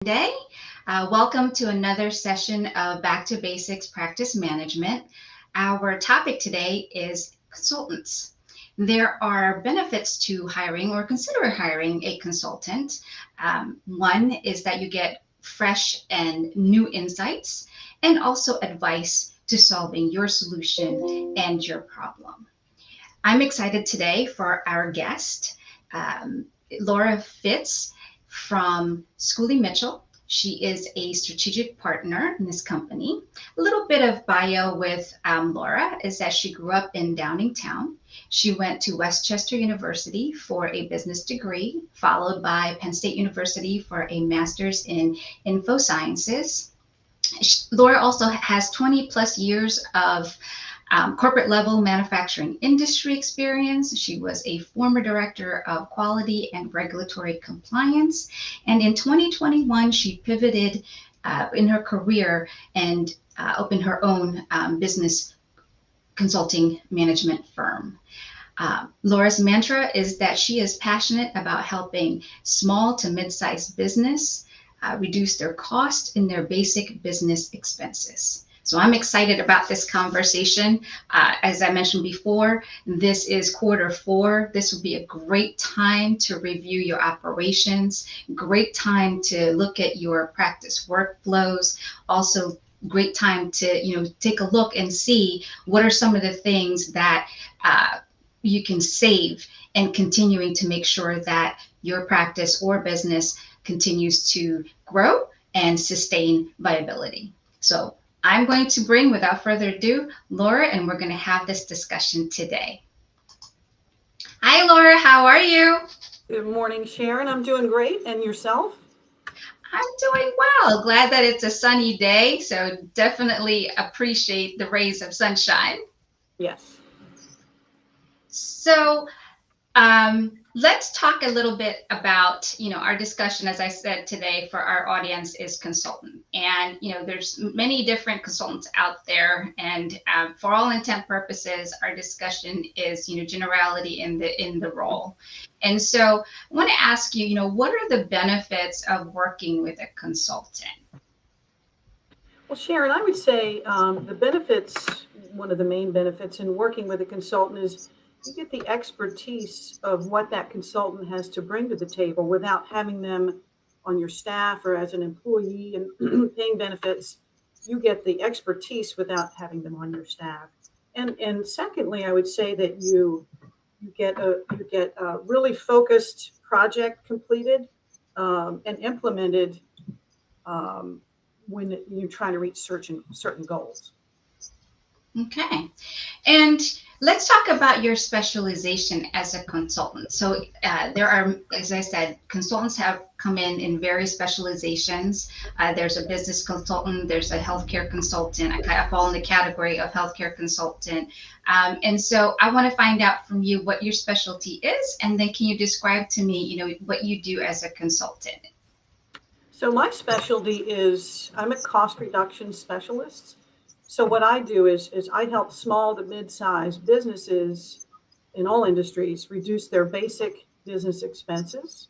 Day. Welcome to another session of Back to Basics Practice Management. Our topic today is consultants. There are benefits to hiring or consider hiring a consultant. One is that you get fresh and new insights and also advice to solving your solution and your problem. I'm excited today for our guest, Laura Fitz from Schooley Mitchell. She is a strategic partner in this company. A little bit of bio with Laura is that she grew up in Downingtown. She went to Westchester University for a business degree, followed by Penn State University for a master's in info sciences. Laura also has 20 plus years of corporate level manufacturing industry experience. She was a former director of quality and regulatory compliance. And in 2021, she pivoted in her career and opened her own business consulting management firm. Laura's mantra is that she is passionate about helping small to mid-sized business reduce their cost in their basic business expenses. So I'm excited about this conversation. As I mentioned before, this is quarter 4. This will be a great time to review your operations, great time to look at your practice workflows, also great time to take a look and see what are some of the things that you can save and continuing to make sure that your practice or business continues to grow and sustain viability. So I'm going to bring, without further ado, Laura, and we're going to have this discussion today. Hi, Laura. How are you? Good morning, Sharon. I'm doing great. And yourself? I'm doing well. Glad that it's a sunny day. So definitely appreciate the rays of sunshine. Yes. So let's talk a little bit about, our discussion, as I said today, for our audience is consultant. And, there's many different consultants out there. And for all intent purposes, our discussion is, generality in the role. And so I want to ask you, what are the benefits of working with a consultant? Well, Sharon, I would say the benefits, one of the main benefits in working with a consultant is you get the expertise of what that consultant has to bring to the table without having them on your staff or as an employee and paying benefits. You get the expertise without having them on your staff. And secondly, I would say that you get a really focused project completed and implemented when you're trying to reach certain goals. Okay. And let's talk about your specialization as a consultant. So there are, as I said, consultants have come in various specializations. There's a business consultant, there's a healthcare consultant. I fall in the category of healthcare consultant. And so I want to find out from you what your specialty is, and then can you describe to me, what you do as a consultant? So my specialty is I'm a cost reduction specialist. So what I do is I help small to mid-sized businesses in all industries reduce their basic business expenses.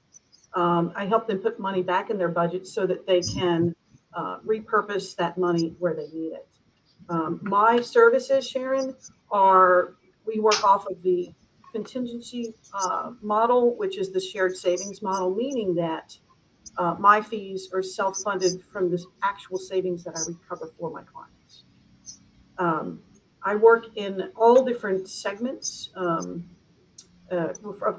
I help them put money back in their budget so that they can repurpose that money where they need it. My services, Sharon, are we work off of the contingency model, which is the shared savings model, meaning that my fees are self-funded from the actual savings that I recover for my clients. I work in all different segments of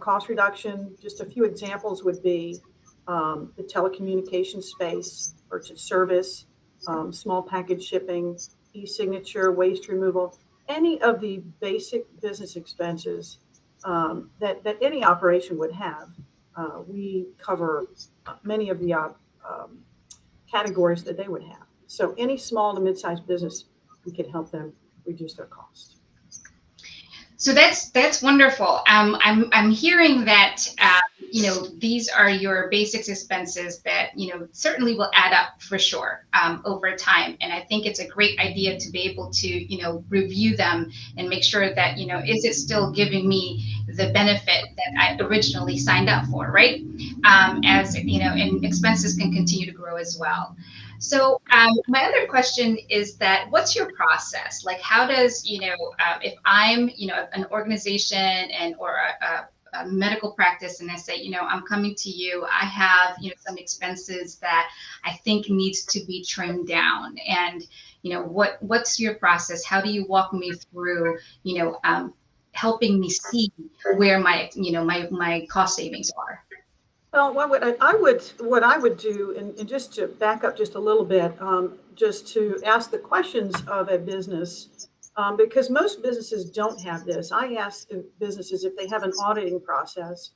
cost reduction. Just a few examples would be the telecommunications space, purchase service, small package shipping, e-signature, waste removal, any of the basic business expenses that any operation would have. We cover many of the categories that they would have. So any small to mid-sized business, we can help them reduce their cost. So that's wonderful. I'm hearing that these are your basics expenses that certainly will add up for sure over time, and I think it's a great idea to be able to review them and make sure that is it still giving me the benefit that I originally signed up for, right? As and expenses can continue to grow as well. So my other question is that what's your process? Like, how does, if I'm, an organization and or a medical practice and I say, I'm coming to you, I have, some expenses that I think needs to be trimmed down. And, what's your process? How do you walk me through, helping me see where my cost savings are? Well, what I would do, and just to back up just a little bit, just to ask the questions of a business, because most businesses don't have this. I ask the businesses if they have an auditing process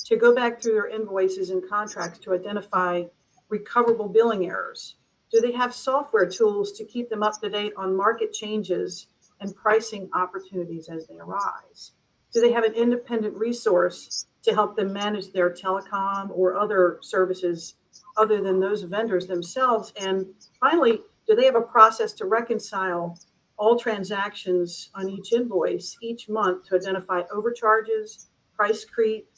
to go back through their invoices and contracts to identify recoverable billing errors. Do they have software tools to keep them up to date on market changes and pricing opportunities as they arise? Do they have an independent resource to help them manage their telecom or other services other than those vendors themselves? And finally, do they have a process to reconcile all transactions on each invoice each month to identify overcharges, price creep?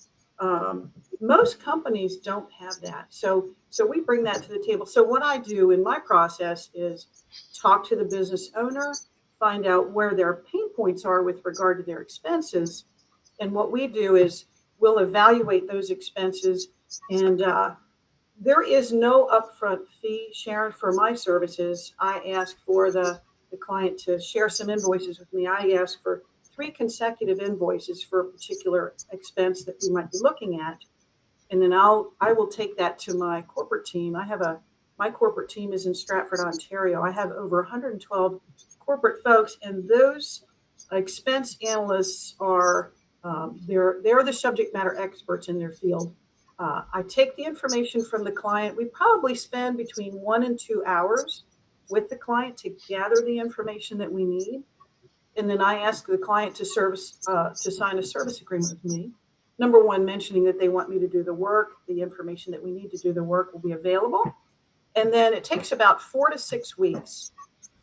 Most companies don't have that. So we bring that to the table. So what I do in my process is talk to the business owner, find out where their pain points are with regard to their expenses. And what we do is we'll evaluate those expenses. And there is no upfront fee, Sharon, for my services. I ask for the client to share some invoices with me. I ask for 3 consecutive invoices for a particular expense that we might be looking at. And then I will take that to my corporate team. My corporate team is in Stratford, Ontario. I have over 112 corporate folks, and those expense analysts are they're the subject matter experts in their field. I take the information from the client. We probably spend between 1 and 2 hours with the client to gather the information that we need, and then I ask the client to sign a service agreement with me. Number one, mentioning that they want me to do the work, the information that we need to do the work will be available. And then it takes about 4 to 6 weeks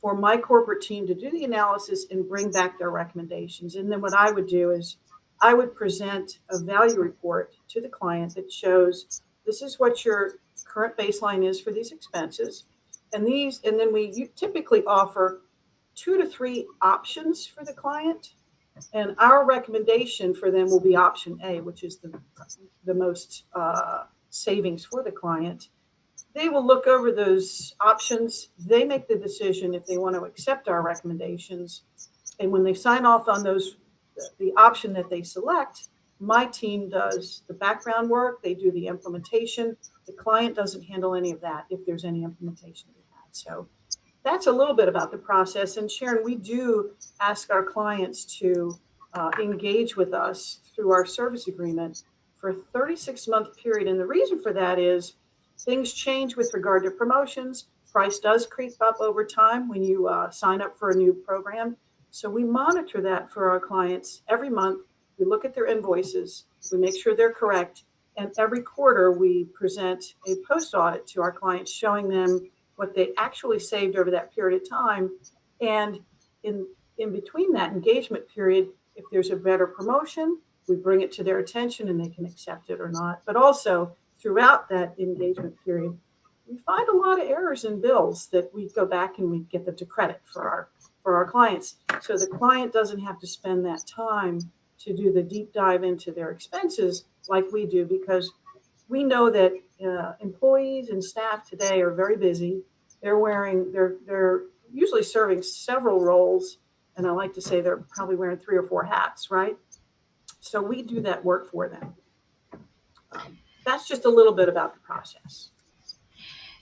for my corporate team to do the analysis and bring back their recommendations. And then what I would do is I would present a value report to the client that shows this is what your current baseline is for these expenses. And then we typically offer 2 to 3 options for the client. And our recommendation for them will be option A, which is the most savings for the client. They will look over those options. They make the decision if they want to accept our recommendations. And when they sign off on the option that they select, my team does the background work. They do the implementation. The client doesn't handle any of that if there's any implementation to be had. So that's a little bit about the process. And Sharon, we do ask our clients to engage with us through our service agreement for a 36-month period. And the reason for that is things change with regard to promotions. Price does creep up over time when you sign up for a new program. So we monitor that for our clients every month. We look at their invoices. We make sure they're correct. And every quarter, we present a post audit to our clients showing them what they actually saved over that period of time. And in between that engagement period, if there's a better promotion, we bring it to their attention and they can accept it or not. But also throughout that engagement period, we find a lot of errors in bills that we go back and we get them to credit for our clients. So the client doesn't have to spend that time to do the deep dive into their expenses like we do, because we know that employees and staff today are very busy. They're usually serving several roles, and I like to say they're probably wearing 3 or 4 hats, right? So we do that work for them. That's just a little bit about the process.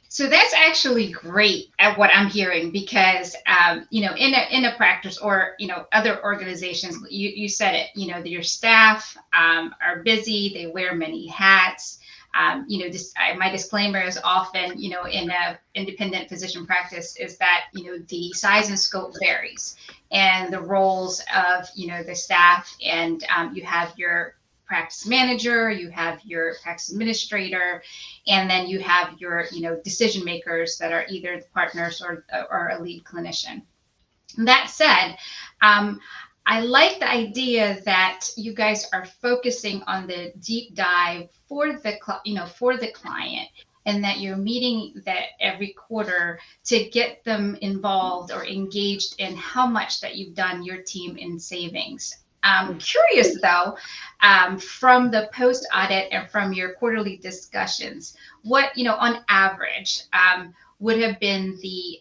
So that's actually great at what I'm hearing, because in a practice or other organizations, you said it, your staff are busy, they wear many hats. My disclaimer is often, in a independent physician practice, is that the size and scope varies, and the roles of the staff, and you have your practice manager, you have your practice administrator, and then you have your decision makers that are either the partners or a lead clinician. That said, I like the idea that you guys are focusing on the deep dive for the client, and that you're meeting that every quarter to get them involved or engaged in how much that you've done your team in savings. Curious though, from the post audit and from your quarterly discussions, what on average would have been the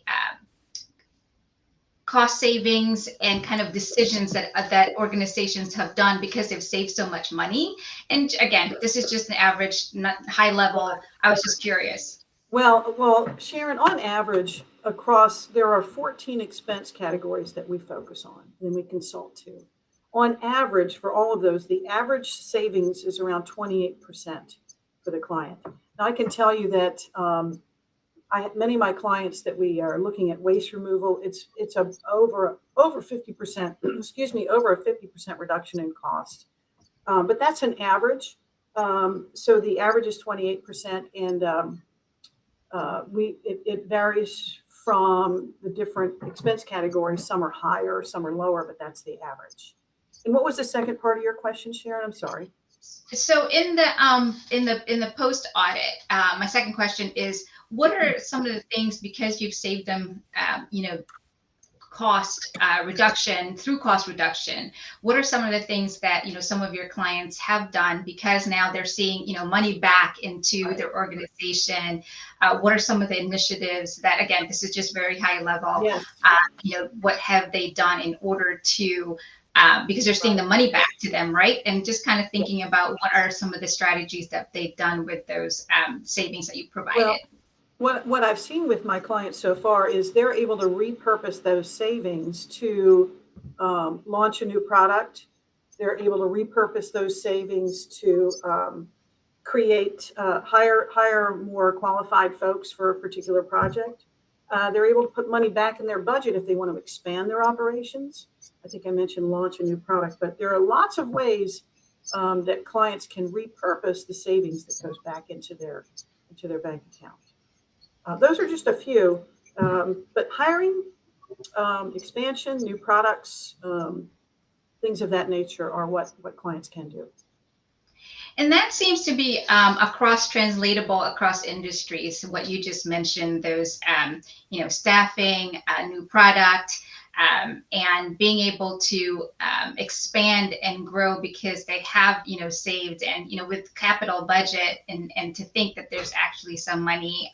cost savings and kind of decisions that organizations have done because they've saved so much money? And again, this is just an average, not high level. I was just curious. Well, Sharon, on average, there are 14 expense categories that we focus on and we consult to. On average, for all of those, the average savings is around 28% for the client. Now, I can tell you that many of my clients that we are looking at waste removal, it's over 50%, excuse me, over a 50% reduction in cost. But that's an average. So the average is 28%, and it varies from the different expense categories. Some are higher, some are lower, but that's the average. And what was the second part of your question, Sharon? I'm sorry. So in the post audit, my second question is, what are some of the things, because you've saved them, cost reduction through cost reduction, what are some of the things that some of your clients have done because now they're seeing money back into their organization? What are some of the initiatives that, again, this is just very high level, Yes. what have they done in order to because they're seeing the money back to them, right? And just kind of thinking about what are some of the strategies that they've done with those savings that you provided. Well, what I've seen with my clients so far is they're able to repurpose those savings to launch a new product. They're able to repurpose those savings to hire more qualified folks for a particular project. They're able to put money back in their budget if they want to expand their operations. I think I mentioned launch a new product, but there are lots of ways that clients can repurpose the savings that goes back into their bank account. Those are just a few, but hiring, expansion, new products, things of that nature are what clients can do. And that seems to be across translatable across industries. What you just mentioned, those, staffing, new product, and being able to expand and grow because they have, saved, and, with capital budget, and to think that there's actually some money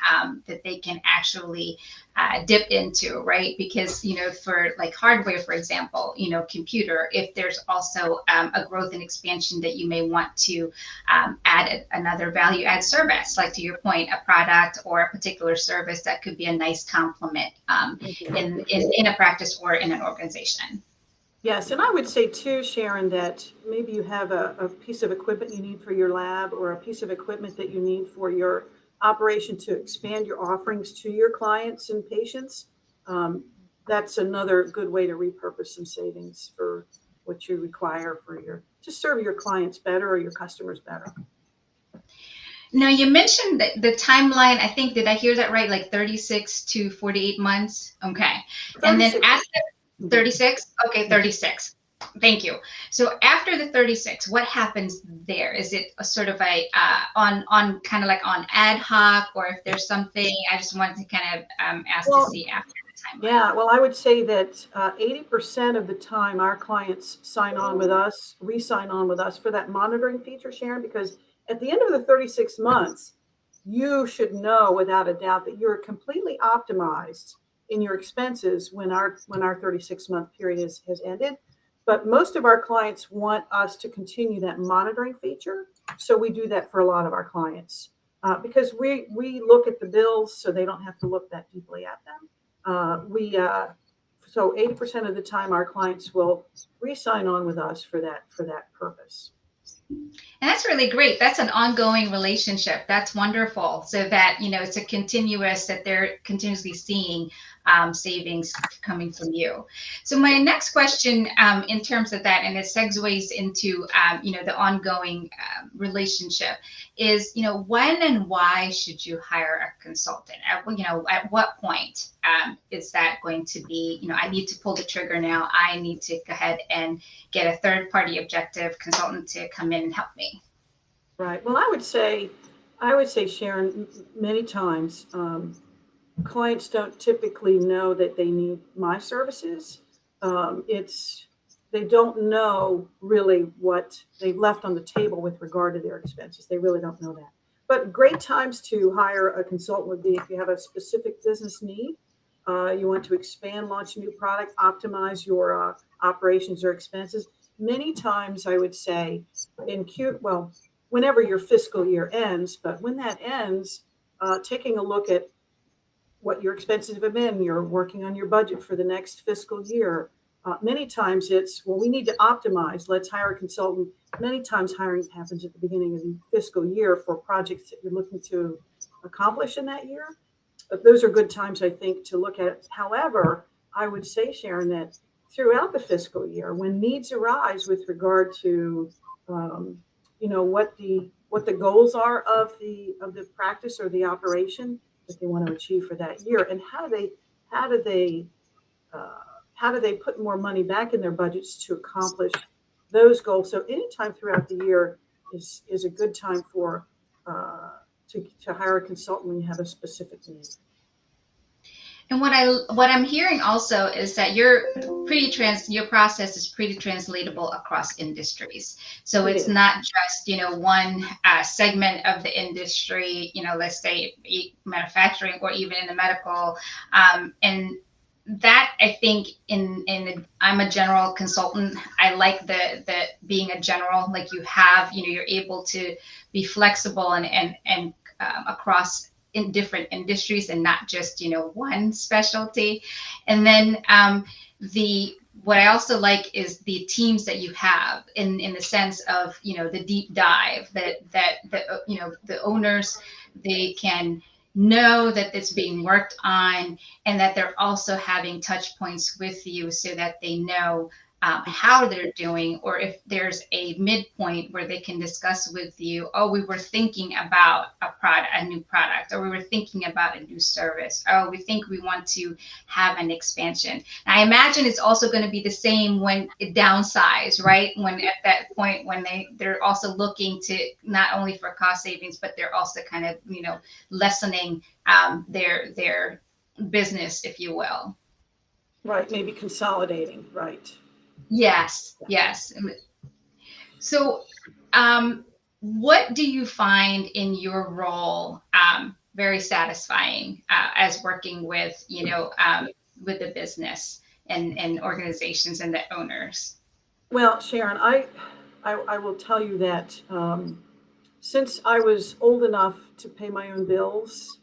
that they can actually dip into, right? Because, for like hardware, for example, computer, if there's also a growth and expansion that you may want to add another value add service, like to your point, a product or a particular service that could be a nice complement in a practice or in an organization. Yes, and I would say too, Sharon, that maybe you have a piece of equipment you need for your lab, or a piece of equipment that you need for your operation to expand your offerings to your clients and patients. That's another good way to repurpose some savings for what you require to serve your clients better or your customers better. Now, you mentioned the timeline. I think, did I hear that right? Like 36 to 48 months. Okay. 36. And then at the 36, okay, 36. Thank you. So after the 36, what happens there? Is it a sort of a on kind of like on ad hoc, or if there's something? I just wanted to kind of ask to see after the timeline. Yeah, well, I would say that 80% of the time our clients re-sign on with us for that monitoring feature, Sharon, because at the end of the 36 months, you should know without a doubt that you're completely optimized in your expenses when our 36-month period has ended. But most of our clients want us to continue that monitoring feature. So we do that for a lot of our clients because we look at the bills so they don't have to look that deeply at them. So 80% of the time our clients will re-sign on with us for that purpose. And that's really great. That's an ongoing relationship. That's wonderful. So that, it's a continuous, that they're continuously seeing savings coming from you. So my Yeah. next question, in terms of that, and it segues into, the ongoing relationship is, when and why should you hire a consultant? At what point is that going to be, I need to pull the trigger now. I need to go ahead and get a third party objective consultant to come in and help me. Right. Well, I would say, Sharon, many times clients don't typically know that they need my services. It's they don't know really what they've left on the table with regard to their expenses. They really don't know that. But great times to hire a consultant would be if you have a specific business need, you want to expand, launch a new product, optimize your operations or expenses. Many times, I would say, whenever your fiscal year ends, but when that ends, taking a look at what your expenses have been. You're working on your budget for the next fiscal year. Many times it's, well, we need to optimize. Let's hire a consultant. Many times hiring happens at the beginning of the fiscal year for projects that you're looking to accomplish in that year. But those are good times, I think, to look at it. However, I would say, Sharon, that throughout the fiscal year, when needs arise with regard to, um, what the goals are of the practice or the operation that they want to achieve for that year, and how do they uh, how do they put more money back in their budgets to accomplish those goals? So anytime throughout the year is a good time for to hire a consultant when you have a specific need. And what I'm hearing also is that your process is pretty translatable across industries. So It it's is. not just one segment of the industry. Let's say manufacturing or even in the medical, and that I think I'm a general consultant. I like the being a general, like you're able to be flexible and across in different industries and not just one specialty. And then the what I also like is the teams that you have in the sense of the deep dive that the owners, they can know that it's being worked on, and that they're also having touch points with you so that they know how they're doing, or if there's a midpoint where they can discuss with you, oh, we were thinking about a new product, or we were thinking about a new service, oh, we think we want to have an expansion. I imagine it's also going to be the same when it downsize, right? When at that point when they're also looking to not only for cost savings, but they're also kind of lessening their business, if you will. Right, maybe consolidating, right. Yes, Yeah. yes. So, what do you find in your role very satisfying as working with the business and organizations and the owners? Well, Sharon, I will tell you that since I was old enough to pay my own bills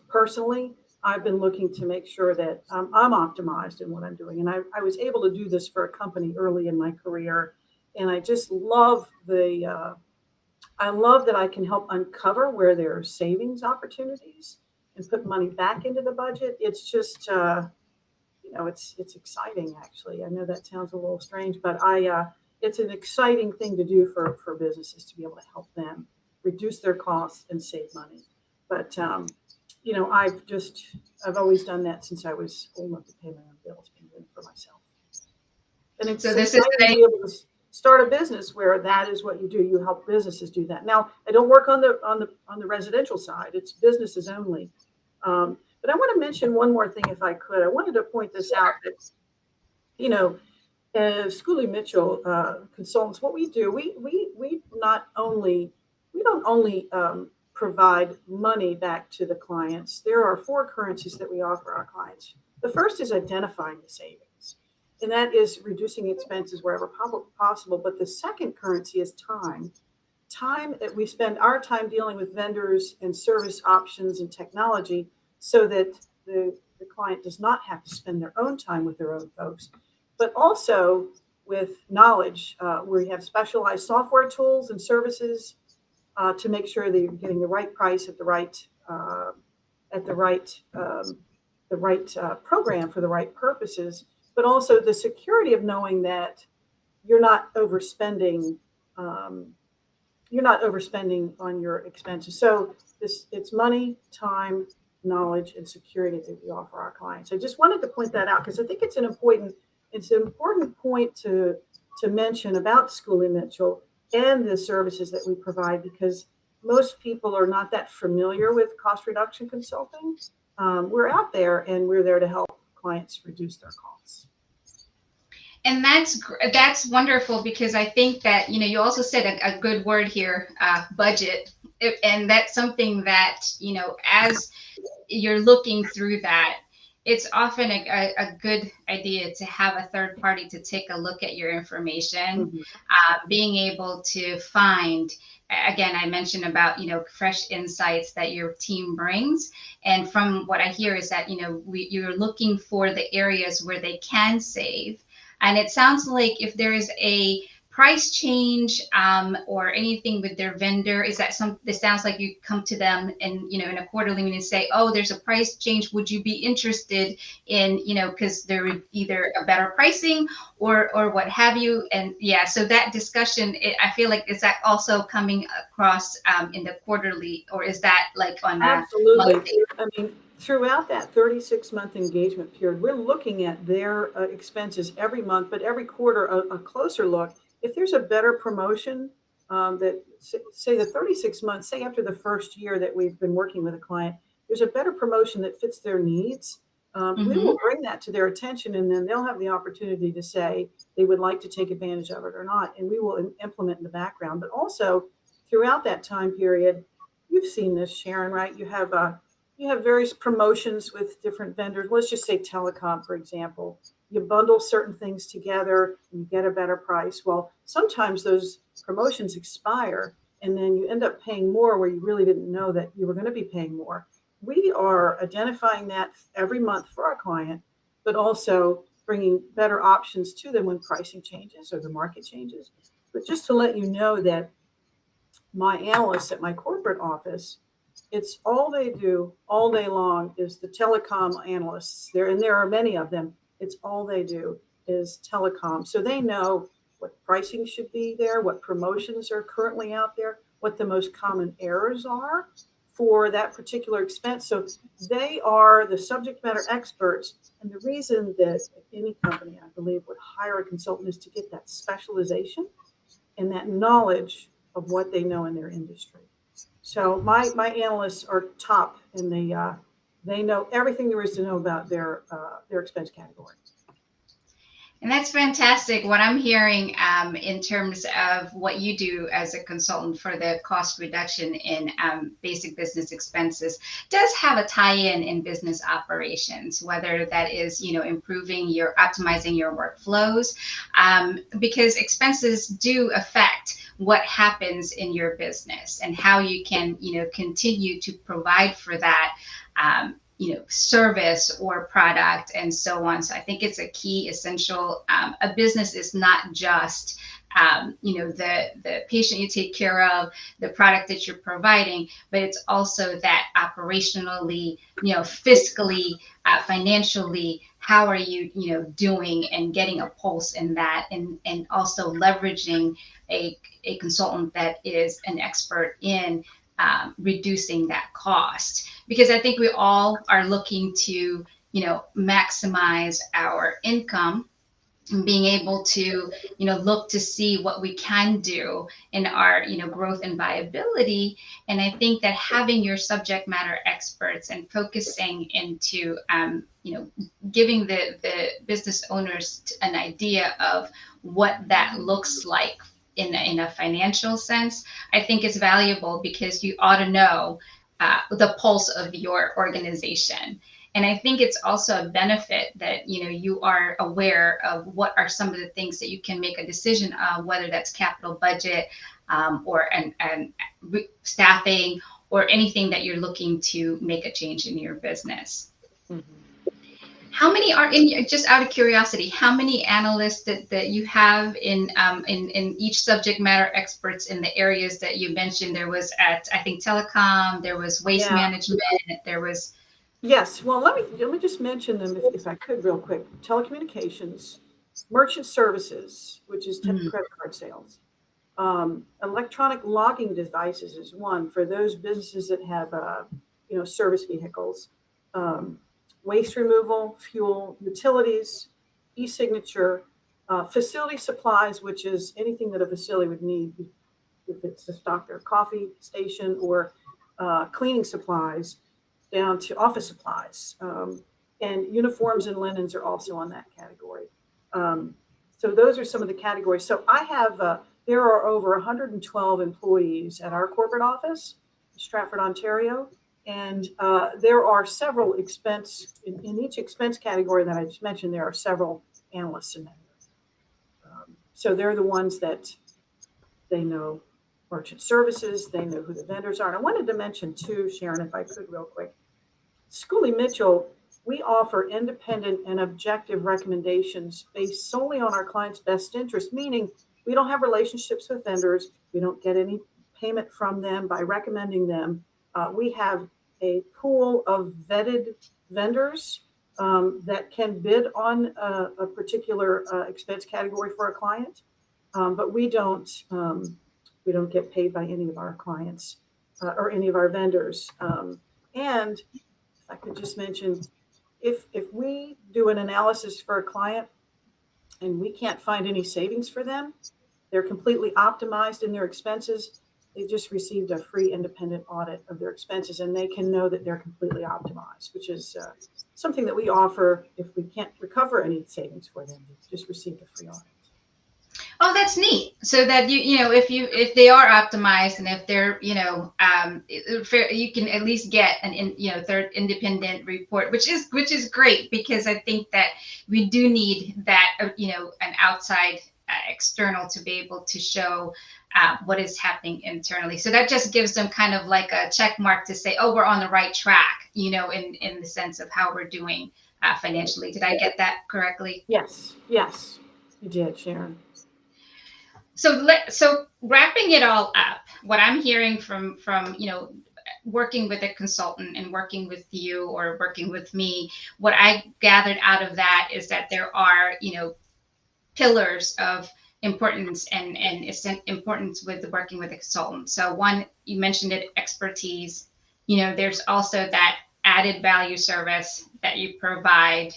personally, I've been looking to make sure that I'm optimized in what I'm doing. And I was able to do this for a company early in my career. And I just I love that I can help uncover where there are savings opportunities and put money back into the budget. It's just, it's exciting actually. I know that sounds a little strange, but it's an exciting thing to do for businesses to be able to help them reduce their costs and save money. But I've always done that since I was old enough to pay my own bills, been doing it for myself. And it's So this is exciting to be able to start a business where that is what you do. You help businesses do that. Now, I don't work on the residential side. It's businesses only. But I want to mention one more thing, if I could. I wanted to point this out that you know, as Schooley Mitchell consultants, what we do, we not only we don't only provide money back to the clients. There are four currencies that we offer our clients. The first is identifying the savings, and that is reducing expenses wherever possible. But the second currency is time. Time that we spend our time dealing with vendors and service options and technology, so that the client does not have to spend their own time with their own folks, but also with knowledge. We have specialized software tools and services to make sure that you're getting the right price at the right program for the right purposes, but also the security of knowing that you're not overspending. Um, you're not overspending on your expenses. So it's money, time, knowledge, and security that we offer our clients. I just wanted to point that out because I think it's an important point to mention about Schooley Mitchell and the services that we provide because most people are not that familiar with cost reduction consulting. We're out there and we're there to help clients reduce their costs. And that's wonderful because I think that you also said a good word here, budget. And that's something that as you're looking through that, it's often a good idea to have a third party to take a look at your information, Mhm. being able to find, again, I mentioned about, fresh insights that your team brings. And from what I hear is that, you're looking for the areas where they can save. And it sounds like if there is a price change or anything with their vendor, is that this sounds like you come to them and in a quarterly meeting and say, oh, there's a price change, would you be interested in because they're either a better pricing or what have you. And yeah, so that discussion, I feel like, is that also coming across in the quarterly, or is that like on a Absolutely. monthly? I mean, throughout that 36-month engagement period, we're looking at their expenses every month, but every quarter, a closer look. If there's a better promotion that, say, the 36 months, say after the first year that we've been working with a client, there's a better promotion that fits their needs. We Mm-hmm. will bring that to their attention, and then they'll have the opportunity to say they would like to take advantage of it or not, and we will implement in the background. But also, throughout that time period, you've seen this, Sharon, right? You have various promotions with different vendors. Let's just say telecom, for example. You bundle certain things together and you get a better price. Well, sometimes those promotions expire and then you end up paying more where you really didn't know that you were going to be paying more. We are identifying that every month for our client, but also bringing better options to them when pricing changes or the market changes. But just to let you know that my analysts at my corporate office, it's all they do all day long is the telecom analysts there, and there are many of them. It's all they do is telecom. So they know what pricing should be there, what promotions are currently out there, what the most common errors are for that particular expense. So they are the subject matter experts. And the reason that any company, I believe, would hire a consultant is to get that specialization and that knowledge of what they know in their industry. So my analysts are top, and they know everything there is to know about their expense category. And that's fantastic. What I'm hearing in terms of what you do as a consultant for the cost reduction in basic business expenses does have a tie-in in business operations, whether that is, optimizing your workflows, because expenses do affect what happens in your business and how you can, continue to provide for that. Service or product and so on. So I think it's a key essential. A business is not just the patient you take care of, the product that you're providing, but it's also that operationally, fiscally, financially, how are you, doing and getting a pulse in that, and also leveraging a consultant that is an expert in reducing that cost, because I think we all are looking to maximize our income and being able to look to see what we can do in our growth and viability. And I think that having your subject matter experts and focusing into giving the business owners an idea of what that looks like in a financial sense, I think is valuable, because you ought to know the pulse of your organization. And I think it's also a benefit that you are aware of what are some of the things that you can make a decision of, whether that's capital budget or and staffing, or anything that you're looking to make a change in your business. Mhm. How many are in, just out of curiosity, how many analysts that you have in each subject matter experts in the areas that you mentioned? There was at, I think, telecom, there was waste Yeah. management, there was, Yes. Well, let me just mention them if I could real quick. Telecommunications, merchant services, which is mm, credit card sales. Electronic logging devices is one for those businesses that have, service vehicles. Um, Waste removal, fuel, utilities, e-signature, facility supplies, which is anything that a facility would need if it's to stock their coffee station or cleaning supplies, down to office supplies. And uniforms and linens are also on that category. Um, so those are some of the categories. So I have, there are over 112 employees at our corporate office, Stratford, Ontario. And there are several in each expense category that I just mentioned, there are several analysts in that. So they're the ones that they know merchant services, they know who the vendors are. And I wanted to mention too, Sharon, if I could real quick, Schooley Mitchell, we offer independent and objective recommendations based solely on our client's best interest, meaning we don't have relationships with vendors. We don't get any payment from them by recommending them. We have a pool of vetted vendors that can bid on a particular expense category for a client, but we don't get paid by any of our clients or any of our vendors. And if I could just mention, if we do an analysis for a client and we can't find any savings for them, they're completely optimized in their expenses. They just received a free independent audit of their expenses, and they can know that they're completely optimized, which is something that we offer if we can't recover any savings for them. They just received a free audit. oh, that's neat. So that if they are optimized and if they're, you can at least get third independent report, which is great, because I think that we do need that, an outside external to be able to show what is happening internally. So that just gives them kind of like a check mark to say, oh, we're on the right track, in the sense of how we're doing financially. Did I get that correctly? Yes, yes, you did, Sharon. So wrapping it all up, what I'm hearing from working with a consultant and working with you or working with me, what I gathered out of that is that there are pillars of importance and importance with working with a consultant. So one, you mentioned it, expertise. There's also that added value service that you provide,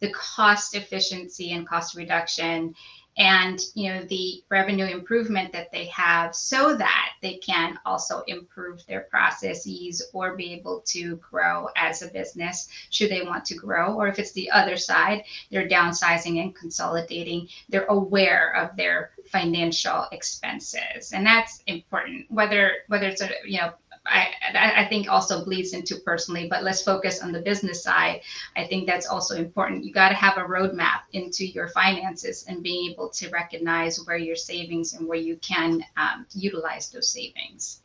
the cost efficiency and cost reduction, and the revenue improvement that they have, so that they can also improve their processes or be able to grow as a business should they want to grow. Or if it's the other side, they're downsizing and consolidating, they're aware of their financial expenses, and that's important. Whether it's I think also bleeds into personally, but let's focus on the business side. I think that's also important. You got to have a roadmap into your finances and being able to recognize where your savings and where you can utilize those savings.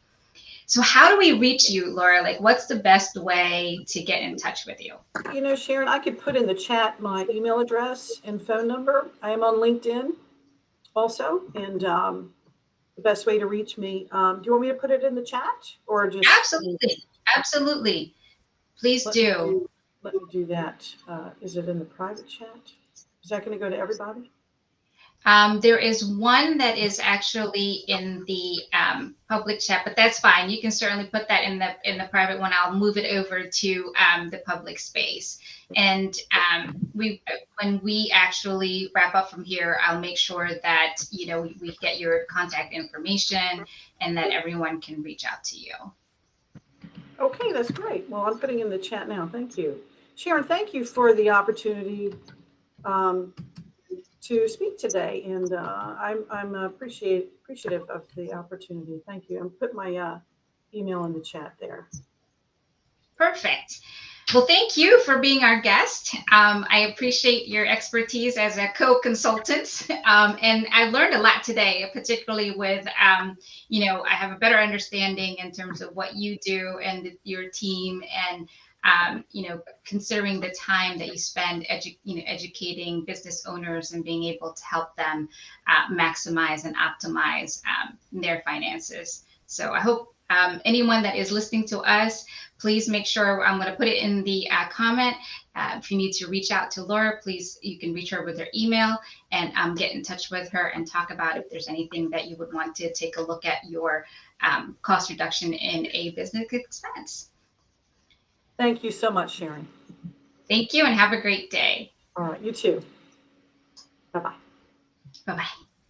So how do we reach you, Laura? Like, what's the best way to get in touch with you? Sharon, I could put in the chat my email address and phone number. I am on LinkedIn also, and the best way to reach me. Do you want me to put it in the chat or just Absolutely. Absolutely. Please let me do. do, let me do that? Is it in the private chat? Is that going to go to everybody? There is one that is actually in the public chat, but that's fine. You can certainly put that in the private one. I'll move it over to the public space. And when we actually wrap up from here, I'll make sure that we get your contact information and that everyone can reach out to you. Okay, that's great. Well, I'm putting in the chat now. Thank you. Sharon, thank you for the opportunity um, to speak today, and I'm appreciative of the opportunity. Thank you. I'm putting my email in the chat there. Perfect. Well, thank you for being our guest. I appreciate your expertise as a co-consultant, and I learned a lot today, particularly with, I have a better understanding in terms of what you do and your team, and considering the time that you spend educating business owners and being able to help them maximize and optimize their finances. So I hope anyone that is listening to us, please make sure, I'm going to put it in the comment. If you need to reach out to Laura, please, you can reach her with her email and get in touch with her and talk about if there's anything that you would want to take a look at your cost reduction in a business expense. Thank you so much, Sharon. Thank you and have a great day. All right, you too. Bye-bye. Bye-bye.